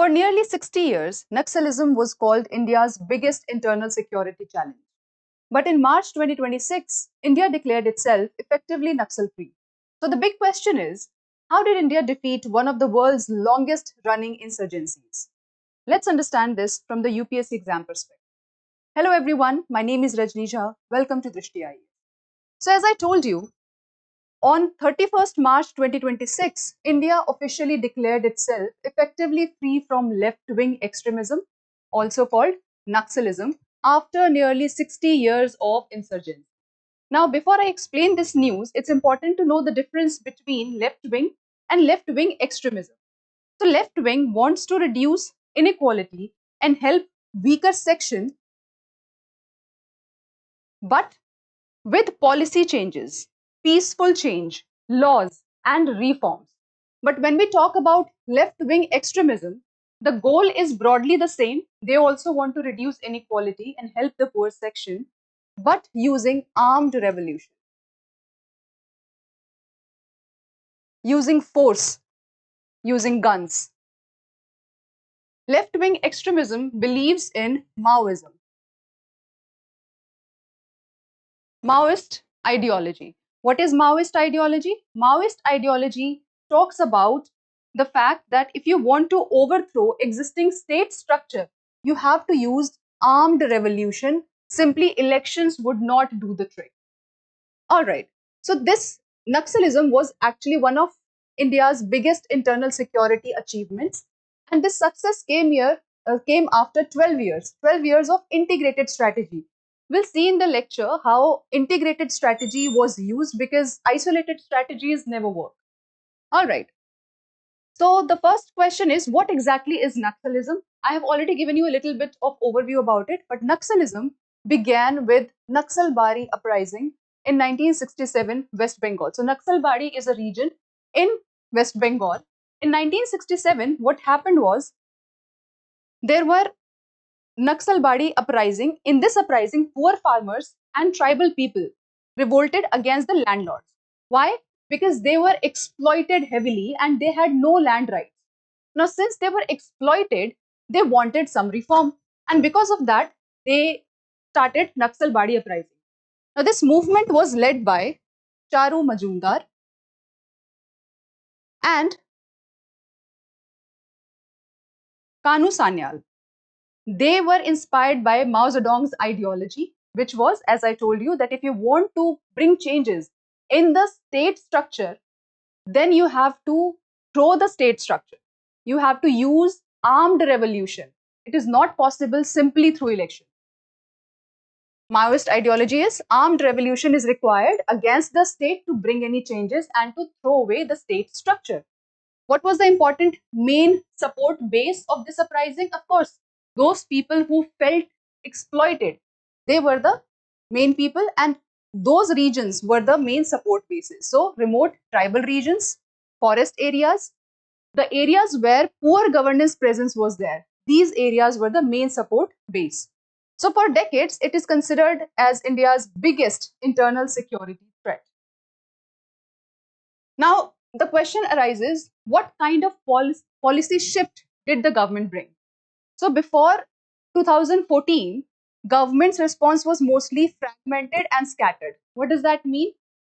For nearly 60 years, Naxalism was called India's biggest internal security challenge. But in March 2026, India declared itself effectively Naxal free. So the big question is, how did India defeat one of the world's longest running insurgencies? Let's understand this from the UPSC exam perspective. Hello everyone, my name is Rajni Jha. Welcome to Drishti IAS. So as I told you, on 31st March 2026, India officially declared itself effectively free from left-wing extremism, also called Naxalism, after nearly 60 years of insurgency. Now, before I explain this news, it's important to know the difference between left-wing and left-wing extremism. So, left-wing wants to reduce inequality and help weaker section, but with policy changes, peaceful change, laws, and reforms. But when we talk about left wing extremism, the goal is broadly the same. They also want to reduce inequality and help the poor section, but using armed revolution, using force, using guns. Left wing extremism believes in Maoism, Maoist ideology. What is Maoist ideology? Maoist ideology talks about the fact that if you want to overthrow existing state structure, you have to use armed revolution. Simply elections would not do the trick. All right. So this Naxalism was actually one of India's biggest internal security achievements, and this success came after 12 years of integrated strategy. We'll see in the lecture how integrated strategy was used because isolated strategies never work. All right. So the first question is, what exactly is Naxalism? I have already given you a little bit of overview about it, but Naxalism began with Naxalbari uprising in 1967 West Bengal. So Naxalbari is a region in West Bengal. In 1967, what happened was there were Naxalbari uprising. In this uprising, poor farmers and tribal people revolted against the landlords. Why? Because they were exploited heavily and they had no land rights. Now, since they were exploited, they wanted some reform. And because of that, they started Naxalbari uprising. Now, this movement was led by Charu Majumdar and Kanu Sanyal. They were inspired by Mao Zedong's ideology, which was, as I told you, that if you want to bring changes in the state structure, then you have to throw the state structure. You have to use armed revolution. It is not possible simply through election. Maoist ideology is armed revolution is required against the state to bring any changes and to throw away the state structure. What was the important main support base of this uprising? Of course, those people who felt exploited. They were the main people, and those regions were the main support bases. So, remote tribal regions, forest areas, the areas where poor governance presence was there, these areas were the main support base. So, for decades, it is considered as India's biggest internal security threat. Now, the question arises, what kind of policy shift did the government bring? So, before 2014, government's response was mostly fragmented and scattered. What does that mean?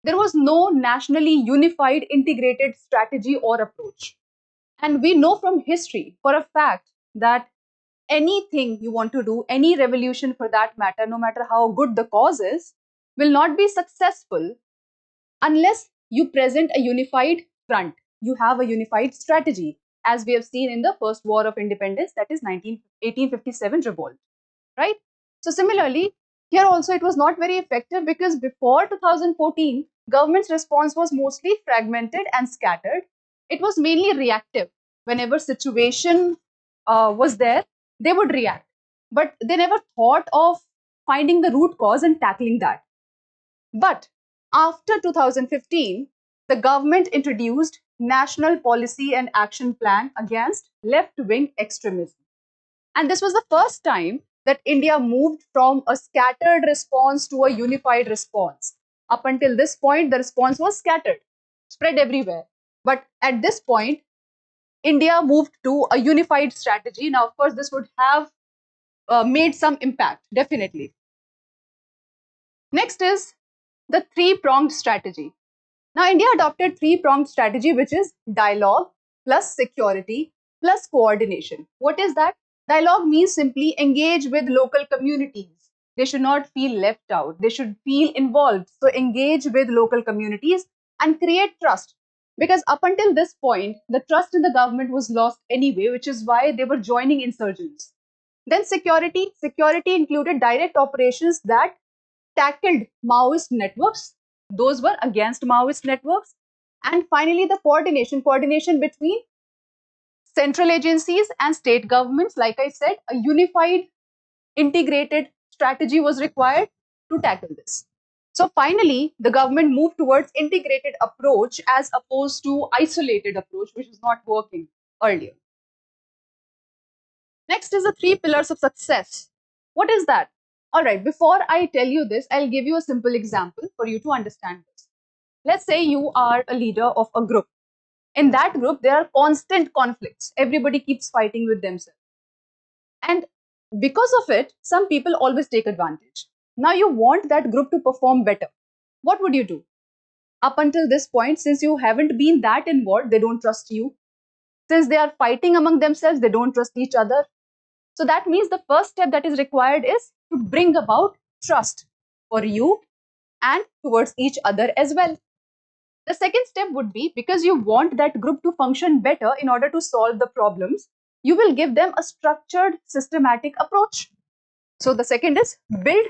There was no nationally unified integrated strategy or approach. And we know from history for a fact that anything you want to do, any revolution for that matter, no matter how good the cause is, will not be successful unless you present a unified front, you have a unified strategy, as we have seen in the first war of independence, that is 1857 revolt, right? So similarly, here also it was not very effective because before 2014, government's response was mostly fragmented and scattered. It was mainly reactive. Whenever situation was there, they would react, but they never thought of finding the root cause and tackling that. But after 2015, the government introduced National Policy and Action Plan against left-wing extremism. And this was the first time that India moved from a scattered response to a unified response. Up until this point, the response was scattered, spread everywhere. But at this point, India moved to a unified strategy. Now, of course, this would have made some impact, definitely. Next is the three-pronged strategy. Now, India adopted three-pronged strategy, which is dialogue plus security plus coordination. What is that? Dialogue means simply engage with local communities. They should not feel left out. They should feel involved. So engage with local communities and create trust. Because up until this point, the trust in the government was lost anyway, which is why they were joining insurgents. Then security. Security included direct operations that tackled Maoist networks. Those were against Maoist networks. And finally, the coordination between central agencies and state governments. Like I said, a unified, integrated strategy was required to tackle this. So finally, the government moved towards integrated approach as opposed to isolated approach, which was not working earlier. Next is the three pillars of success. What is that? All right, before I tell you this, I'll give you a simple example for you to understand this. Let's say you are a leader of a group. In that group, there are constant conflicts. Everybody keeps fighting with themselves. And because of it, some people always take advantage. Now you want that group to perform better. What would you do? Up until this point, since you haven't been that involved, they don't trust you. Since they are fighting among themselves, they don't trust each other. So that means the first step that is required is to bring about trust for you and towards each other as well. The second step would be, because you want that group to function better in order to solve the problems, you will give them a structured, systematic approach. So the second is build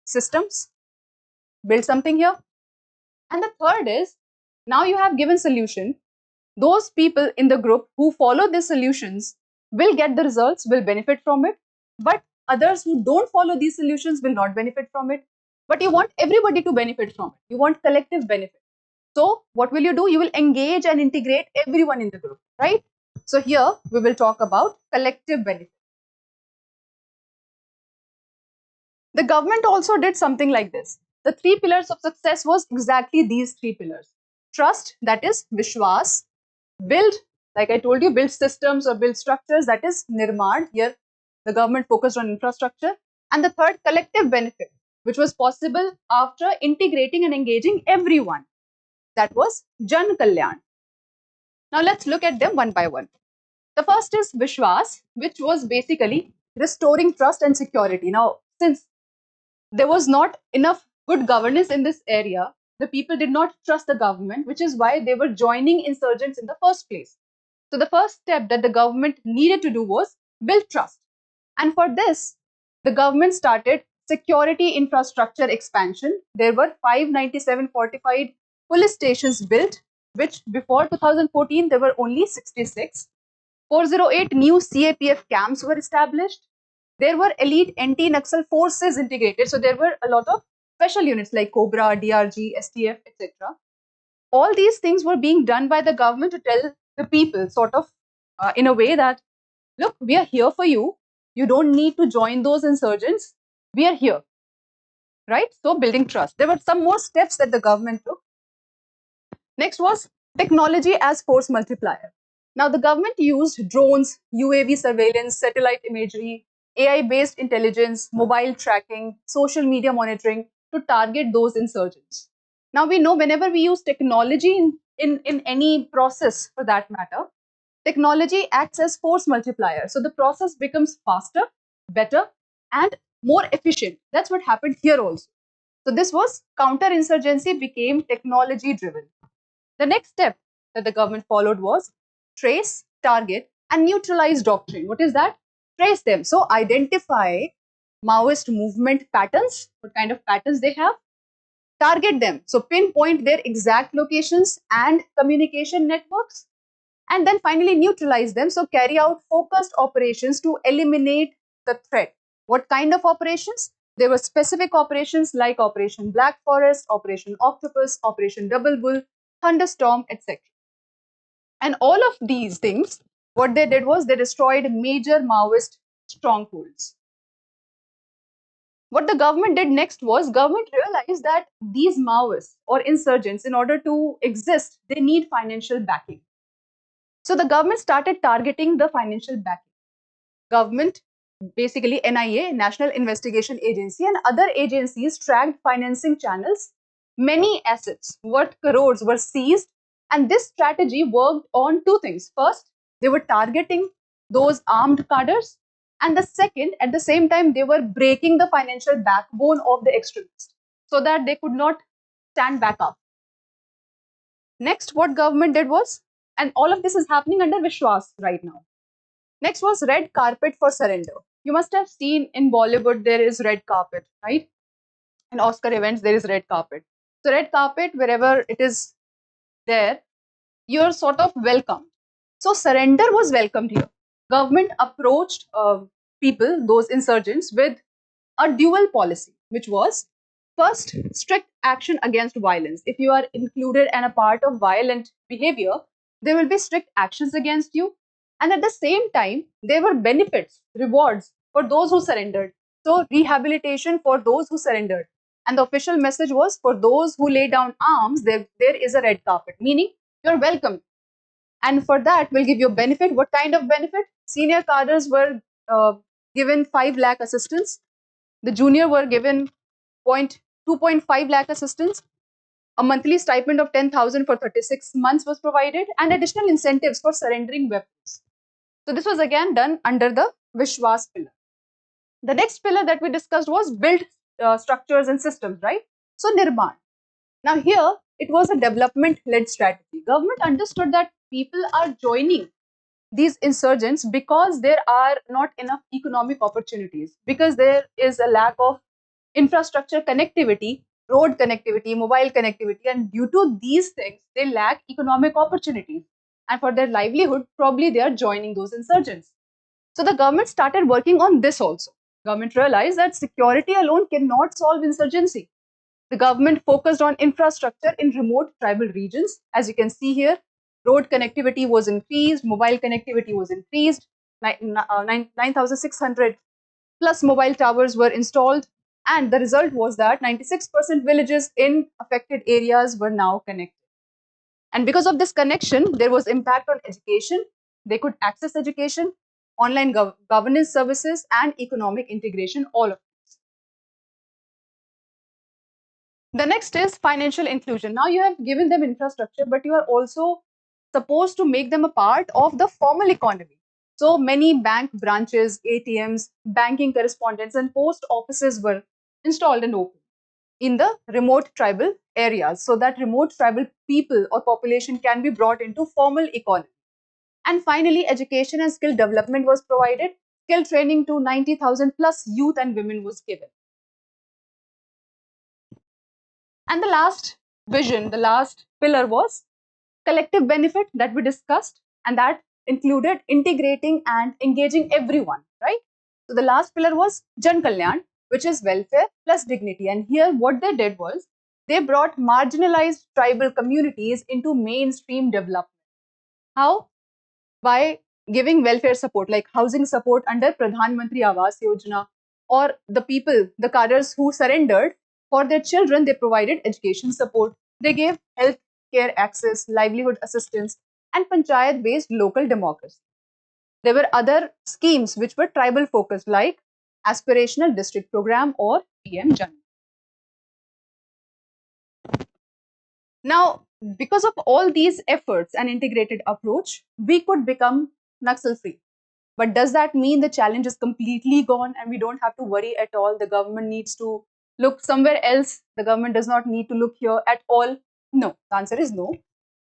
systems, build something here. And the third is, now you have given solution. Those people in the group who follow these solutions will get the results, will benefit from it. But others who don't follow these solutions will not benefit from it. But you want everybody to benefit from it. You want collective benefit. So what will you do? You will engage and integrate everyone in the group, right? So here we will talk about collective benefit. The government also did something like this. The three pillars of success was exactly these three pillars. Trust, that is Vishwas. Build, like I told you, build systems or build structures, that is Nirman. Here the government focused on infrastructure. And the third, collective benefit, which was possible after integrating and engaging everyone. That was Jan Kalyan. Now let's look at them one by one. The first is Vishwas, which was basically restoring trust and security. Now, since there was not enough good governance in this area, the people did not trust the government, which is why they were joining insurgents in the first place. So the first step that the government needed to do was build trust. And for this, the government started security infrastructure expansion. There were 597 fortified police stations built, which before 2014 there were only 66. 408 new CAPF camps were established. There were elite anti-Naxal forces integrated. So there were a lot of special units like Cobra, DRG, STF, etc. All these things were being done by the government to tell the people, sort of in a way that, look, we are here for you. You don't need to join those insurgents. We are here, right? So building trust. There were some more steps that the government took. Next was technology as force multiplier. Now, the government used drones, UAV surveillance, satellite imagery, AI-based intelligence, mobile tracking, social media monitoring to target those insurgents. Now, we know whenever we use technology in any process for that matter, technology acts as force multiplier. So the process becomes faster, better, and more efficient. That's what happened here also. So this was counter-insurgency became technology driven. The next step that the government followed was trace, target, and neutralize doctrine. What is that? Trace them. So identify Maoist movement patterns, what kind of patterns they have, target them. So pinpoint their exact locations and communication networks, and then finally neutralize them. So carry out focused operations to eliminate the threat. What kind of operations? There were specific operations like Operation Black Forest, Operation Octopus, Operation Double Bull, Thunderstorm, etc. And all of these things, what they did was they destroyed major Maoist strongholds. What the government did next was government realized that these Maoists or insurgents, in order to exist, they need financial backing. So the government started targeting the financial backing. Government, basically NIA, National Investigation Agency, and other agencies tracked financing channels. Many assets worth crores were seized, and this strategy worked on two things. First, they were targeting those armed cadres, and the second, at the same time, they were breaking the financial backbone of the extremists so that they could not stand back up. Next, what government did was, and all of this is happening under Vishwas right now. Next was red carpet for surrender. You must have seen in Bollywood there is red carpet, right? In Oscar events there is red carpet. So red carpet, wherever it is there, you're sort of welcomed. So surrender was welcomed here. Government approached people, those insurgents, with a dual policy, which was first, strict action against violence. If you are included and a part of violent behavior, there will be strict actions against you. And at the same time, there were benefits, rewards for those who surrendered. So, rehabilitation for those who surrendered. And the official message was for those who lay down arms, there is a red carpet, meaning you're welcome. And for that, we'll give you a benefit. What kind of benefit? Senior cadres were given 5 lakh assistance. The junior were given 2.5 lakh assistance. A monthly stipend of 10,000 for 36 months was provided, and additional incentives for surrendering weapons. So this was again done under the Vishwas pillar. The next pillar that we discussed was build structures and systems, right? So Nirman. Now here it was a development-led strategy. Government understood that people are joining these insurgents because there are not enough economic opportunities, because there is a lack of infrastructure connectivity, road connectivity, mobile connectivity, and due to these things, they lack economic opportunities. And for their livelihood, probably they are joining those insurgents. So the government started working on this also. Government realized that security alone cannot solve insurgency. The government focused on infrastructure in remote tribal regions. As you can see here, road connectivity was increased, mobile connectivity was increased, 9,600 plus mobile towers were installed, and the result was that 96% villages in affected areas were now connected. And because of this connection, there was impact on education. They could access education, online governance services, and economic integration, all of this. The next is financial inclusion. Now you have given them infrastructure, but you are also supposed to make them a part of the formal economy. So many bank branches, ATMs, banking correspondents, and post offices were installed and opened in the remote tribal areas so that remote tribal people or population can be brought into formal economy. And finally, education and skill development was provided. Skill training to 90,000 plus youth and women was given. And the last vision, the last pillar was collective benefit that we discussed, and that included integrating and engaging everyone, right? So the last pillar was Jan Kalyan, which is welfare plus dignity. And here what they did was they brought marginalized tribal communities into mainstream development. How? By giving welfare support like housing support under Pradhan Mantri Awas Yojana, or the people, the cadres who surrendered, for their children, they provided education support. They gave health care access, livelihood assistance, and panchayat based local democracy. There were other schemes which were tribal focused, like Aspirational District Program or PM Jan. Now, because of all these efforts and integrated approach, we could become Naxal free. But does that mean the challenge is completely gone and we don't have to worry at all? The government needs to look somewhere else. The government does not need to look here at all. No, the answer is no.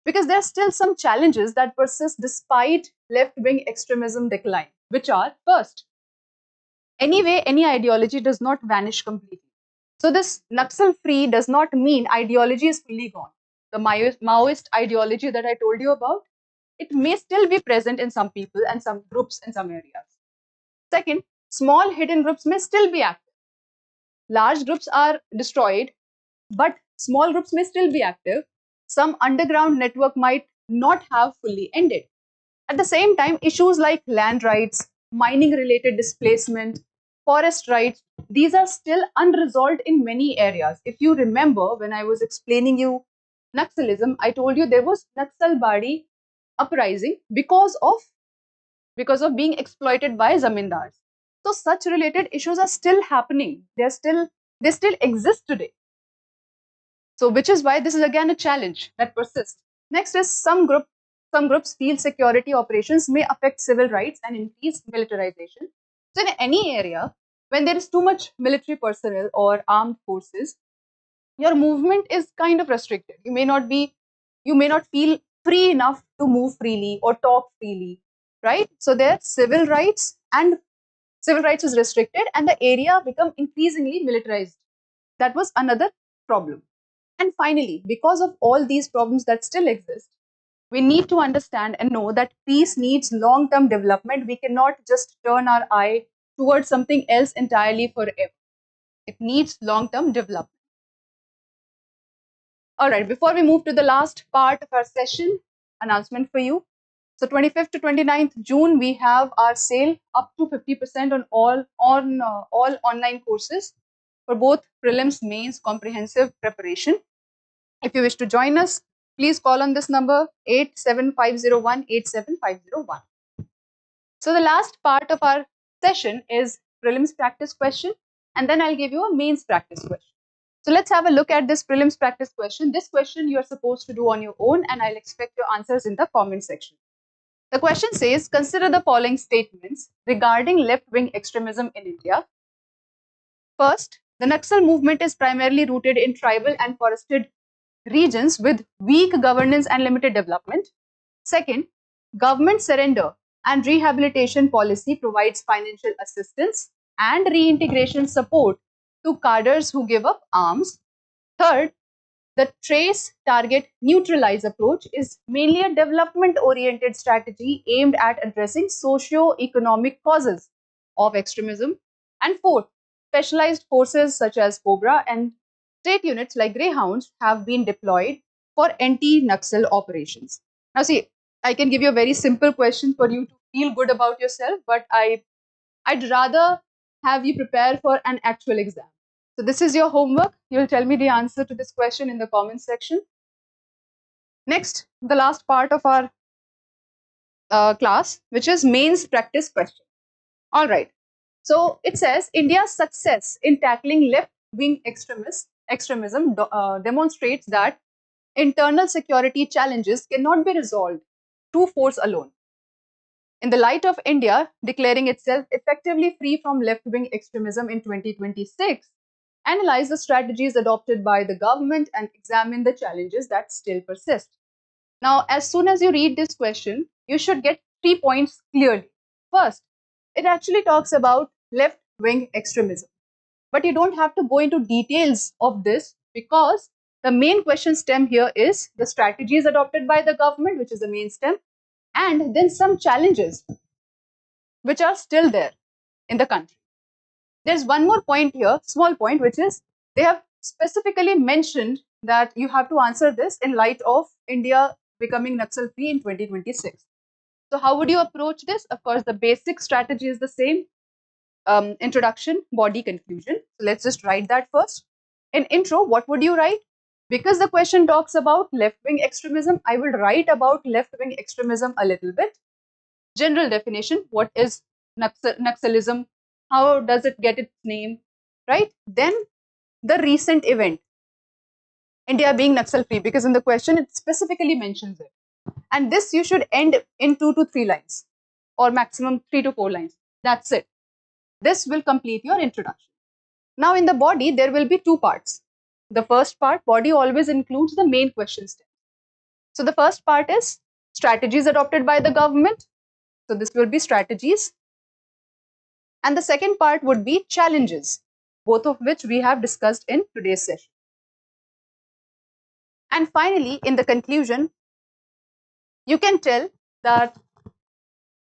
Because there are still some challenges that persist despite left wing extremism decline, which are first, anyway, any ideology does not vanish completely. So, this Naxal free does not mean ideology is fully gone. The Maoist ideology that I told you about, it may still be present in some people and some groups in some areas. Second, small hidden groups may still be active. Large groups are destroyed, but small groups may still be active. Some underground network might not have fully ended. At the same time, issues like land rights, mining related displacement, forest rights, these are still unresolved in many areas. If you remember, when I was explaining you Naxalism, I told you there was Naxalbari uprising because of being exploited by zamindars. So such related issues are still happening. They still exist today. So which is why this is again a challenge that persists. Next is some groups feel security operations may affect civil rights and increase militarization. So in any area, when there is too much military personnel or armed forces, your movement is kind of restricted. You may not feel free enough to move freely or talk freely, right? So there civil rights is restricted and the area become increasingly militarized. That was another problem. And finally, because of all these problems that still exist, we need to understand and know that peace needs long term development. We cannot just turn our eye towards something else entirely forever. It needs long term development. All right, before we move to the last part of our session, announcement for you. So 25th to 29th June, we have our sale up to 50% on all online courses for both prelims, mains, comprehensive preparation. If you wish to join us, please call on this number 87501 87501. So the last part of our session is prelims practice question, and then I'll give you a mains practice question. So let's have a look at this prelims practice question. This question you're supposed to do on your own, and I'll expect your answers in the comment section. The question says, consider the following statements regarding left-wing extremism in India. First, the Naxal movement is primarily rooted in tribal and forested regions with weak governance and limited development. Second, government surrender and rehabilitation policy provides financial assistance and reintegration support to cadres who give up arms. Third, the trace, target, neutralize approach is mainly a development oriented strategy aimed at addressing socio-economic causes of extremism. And fourth, specialized forces such as Cobra and state units like Greyhounds have been deployed for anti-Naxal operations. Now, see, I can give you a very simple question for you to feel good about yourself, but I'd rather have you prepare for an actual exam. So this is your homework. You'll tell me the answer to this question in the comment section. Next, the last part of our class, which is mains practice question. All right. So it says India's success in tackling left-wing extremism demonstrates that internal security challenges cannot be resolved through force alone. In the light of India declaring itself effectively free from left-wing extremism in 2026, analyze the strategies adopted by the government and examine the challenges that still persist. Now, as soon as you read this question, you should get 3 points clearly. First, it actually talks about left-wing extremism, but you don't have to go into details of this because the main question stem here is the strategies adopted by the government, which is the main stem, and then some challenges which are still there in the country. There's one more point here, small point, which is they have specifically mentioned that you have to answer this in light of India becoming Naxal free in 2026. So how would you approach this? Of course, the basic strategy is the same. Introduction, body, conclusion. So let's just write that first. In intro, what would you write? Because the question talks about left-wing extremism, I will write about left-wing extremism a little bit. General definition, what is Naxalism? How does it get its name? Right? Then the recent event, India being Naxal free, because in the question it specifically mentions it. And this you should end in 2 to 3 lines or maximum 3 to 4 lines. That's it. This will complete your introduction. Now in the body, there will be 2 parts. The first part, body always includes the main question stem. So the first part is strategies adopted by the government. So this will be strategies. And the second part would be challenges, both of which we have discussed in today's session. And finally, in the conclusion, you can tell that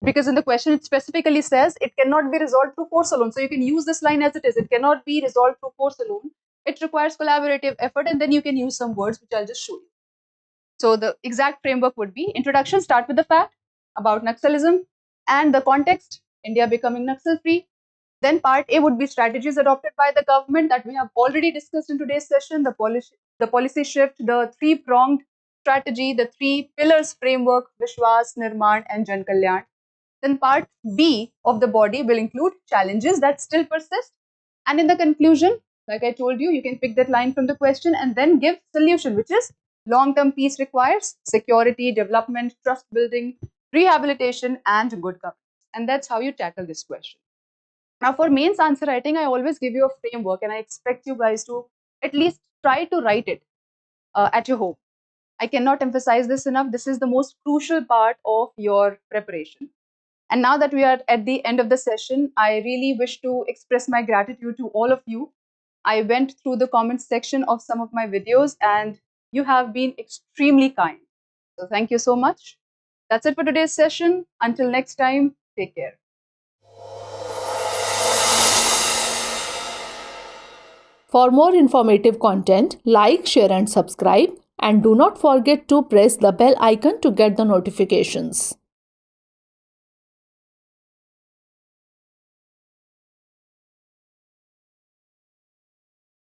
because in the question it specifically says it cannot be resolved through force alone. So you can use this line as it is. It cannot be resolved through force alone. It requires collaborative effort, and then you can use some words which I'll just show you. So the exact framework would be introduction, start with the fact about Naxalism and the context, India becoming Naxal free. Then part A would be strategies adopted by the government that we have already discussed in today's session, the policy shift, the 3-pronged strategy, the 3 pillars framework, Vishwas, Nirman, and Jan Kalyan. Then part B of the body will include challenges that still persist. And in the conclusion, like I told you, you can pick that line from the question and then give solution, which is long-term peace requires security, development, trust building, rehabilitation, and good governance. And that's how you tackle this question. Now, for mains answer writing, I always give you a framework and I expect you guys to at least try to write it at your home. I cannot emphasize this enough. This is the most crucial part of your preparation. And now that we are at the end of the session, I really wish to express my gratitude to all of you. I went through the comments section of some of my videos and you have been extremely kind. So thank you so much. That's it for today's session. Until next time, take care. For more informative content, like, share and subscribe, and do not forget to press the bell icon to get the notifications.